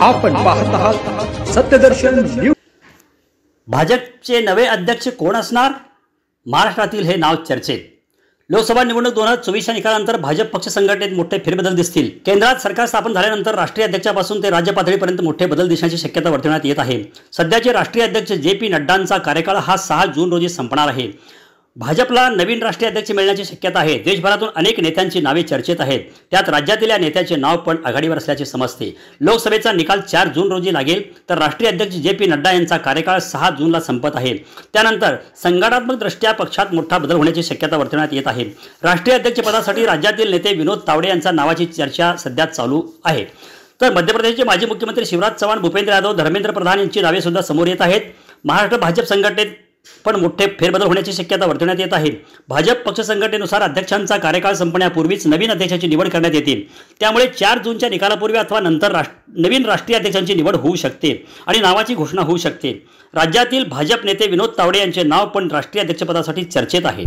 आपण पाहत आहात सत्यदर्शन न्यूज। भाजपचे नवे अध्यक्ष कोण असणार? महाराष्ट्रातील हे नाव चर्चेत। लोकसभा निवडणूक 2024च्या निकालानंतर भाजप पक्ष संघटनेत मोठे फेरबदल दिसतील। केंद्रात सरकार स्थापन झाल्यानंतर राष्ट्रीय अध्यक्षापासून ते राज्य पातळीपर्यंत मोठे बदल दिसण्याची शक्यता वर्तवण्यात येत आहे। सध्याचे राष्ट्रीय अध्यक्ष JP नड्डांचा कार्यकाळ हा 6 जून रोजी संपणार आहे। भाजपला नवीन राष्ट्रीय अध्यक्ष मिळण्याची शक्यता आहे। देशभरातून अनेक नेत्यांची नावे चर्चेत आहेत। त्यात राज्यातील या नेत्याचे नाव पण आघाडीवर असल्याचे समजते। लोकसभेचा निकाल 4 जून रोजी लागेल, तर राष्ट्रीय अध्यक्ष JP नड्डा यांचा कार्यकाळ 6 जूनला संपत आहे। त्यानंतर संघटनात्मक दृष्ट्या पक्षात मोठा बदल होण्याची शक्यता वर्तवण्यात येत आहे। राष्ट्रीय अध्यक्षपदासाठी राज्यातील नेते विनोद तावडे यांच्या नावाची चर्चा सध्या चालू आहे। तर मध्य प्रदेशचे माजी मुख्यमंत्री शिवराज चव्हाण, भूपेंद्र यादव, धर्मेंद्र प्रधान यांची नावे सुद्धा समोर येत आहेत। महाराष्ट्र भाजप संघटनेत पण मोठे फेरबदल होण्याची शक्यता वर्तवण्यात येत आहे। भाजप पक्ष संघटनेनुसार अध्यक्षांचा कार्यकाळ संपण्यापूर्वीच नवीन अध्यक्षाची निवड करण्यात येते। त्यामुळे 4 जूनच्या निकालापूर्वी अथवा नंतर नवीन राष्ट्रीय अध्यक्षांची निवड होऊ शकते आणि नावाची घोषणा होऊ शकते। राज्यातील भाजप नेते विनोद तावडे यांचे नाव पण राष्ट्रीय अध्यक्षपदासाठी चर्चेत आहे।